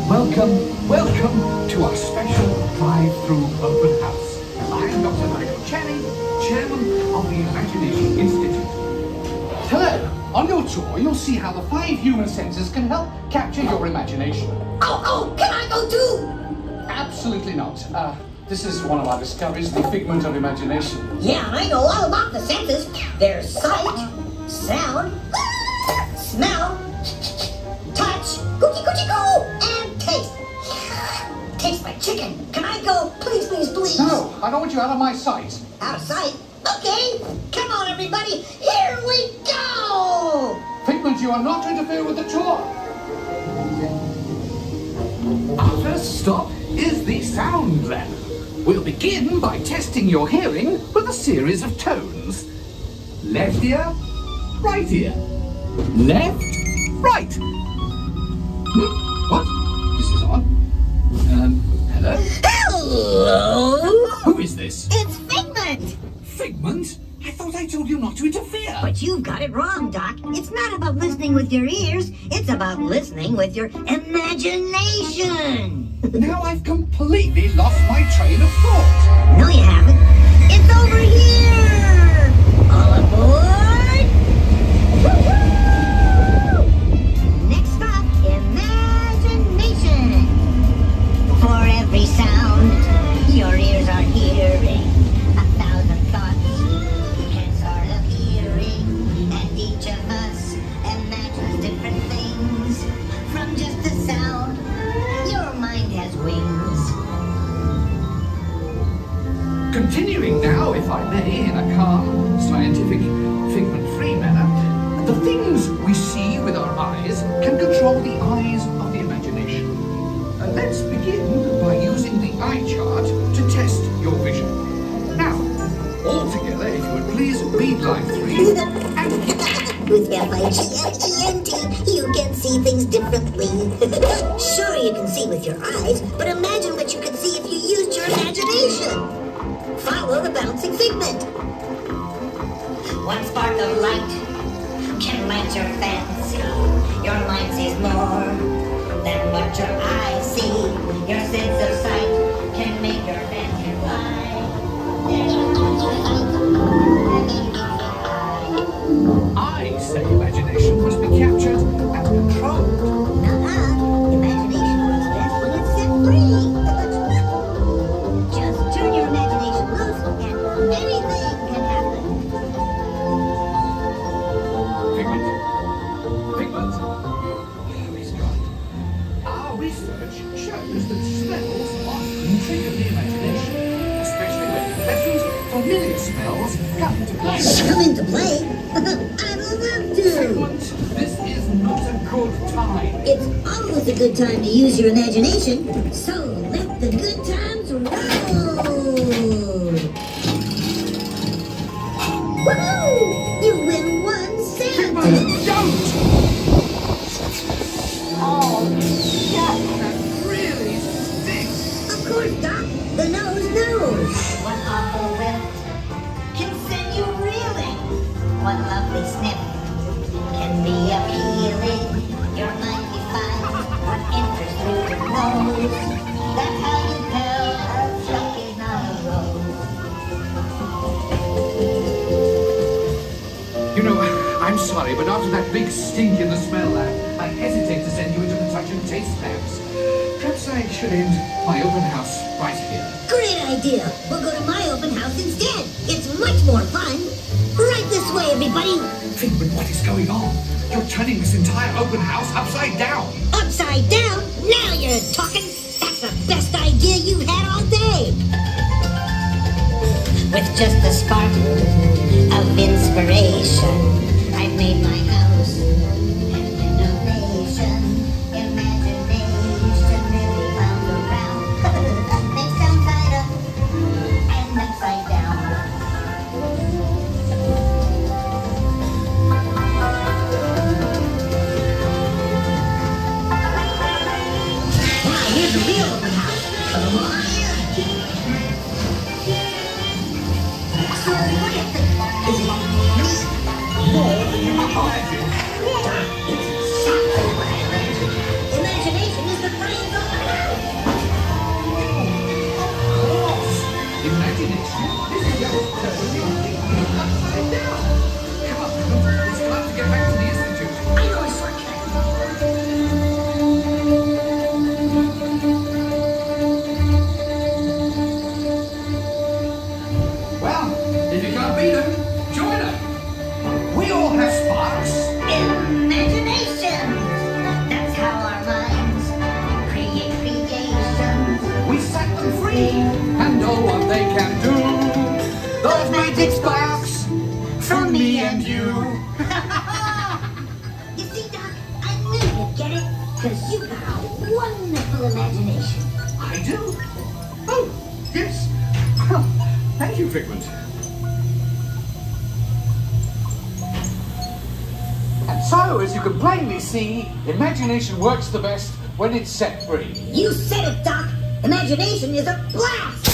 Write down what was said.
Welcome to our special drive-through open house. I'm Dr. Nigel Channing, Chairman of the Imagination Institute. Hello. On your tour, you'll see how the 5 human senses can help capture your imagination. Oh, can I go too? Absolutely not. This is one of our discoveries, the figment of imagination. Yeah, I know all about the senses. There's sight, sound, smell, touch, coochie coochie coo, and taste. Tastes like chicken. Can I go? Please, please, please. No, I don't want you out of my sight. Out of sight? Okay. Come on, everybody. Here we go. Figment, you are not to interfere with the tour. Our first stop is the sound lab. We'll begin by testing your hearing with a series of tones. Left ear, right ear. Left, right. What? This is on. Hello? Hello. Who is this? It's Figment. Figment? I thought I told you not to interfere. But you've got it wrong, Doc. It's not about listening with your ears. It's about listening with your imagination. Now I've completely lost my train of thought. No, you haven't. It's over here. All aboard. Woo-hoo! Next stop, imagination. For every sound your ears are hearing, 1,000 thoughts can sort of hearing, and each of us imagines different things. From just the sound, your mind has wings. Continuing now, if I may, in a calm, scientific, figment-free manner, the things we see with our eyes can control the eyes of the imagination. Let's begin by using the eye chart to test your vision. Now, all together, if you would please read line 3 and With F-I-G-M-E-N-T, you can see things differently. Sure, you can see with your eyes, but imagine what you could see if you used your imagination. Follow the bouncing figment. One spark of light can light your fancy. Your mind sees more than what your eyes see. Your sense of sight can make your fancy fly. I say imagination must be captured and controlled. Imagination works best when it's set free. Just turn your imagination loose and anything can happen. Figment? Oh, he's gone. Our research shows that smells often trigger the imagination, especially when pleasant, familiar smells come into play. Come into play? I'd love to. Figment, this is not a good time. It's always a good time to use your imagination, so let the good times roll. Woohoo! You win 1 cent. Figment, don't! Oh, God, that really stinks. Of course, Doc. The nose knows. One awful whiff can send you reeling. One lovely sniff can be appealing. Your mind defines what enters through your nose. That's how you tell a stuck is not a rose. You know, I'm sorry, but after that big stink in the smell lab, I hesitate to send you into the touch and taste labs. Perhaps I should end my open house right here. Great idea. We'll go to my open house instead. It's much more fun. Right this way, everybody. Figment, what is going on? You're turning this entire open house upside down. Upside down? Now you're talking. That's the best idea you've had all day. With just a spark of inspiration, I've made my house an innovation. Imagination really wound around. Makes sound side up and upside down. Now here's the real open house. Come on in. So what do you think? Is it me? No, it's exactly what I imagined. Imagination is the brains of Me and you. You see, Doc, I knew you'd get it, because you got a wonderful imagination. I do? Oh, yes. Well, thank you, Figment. And so, as you can plainly see, imagination works the best when it's set free. You said it, Doc. Imagination is a blast.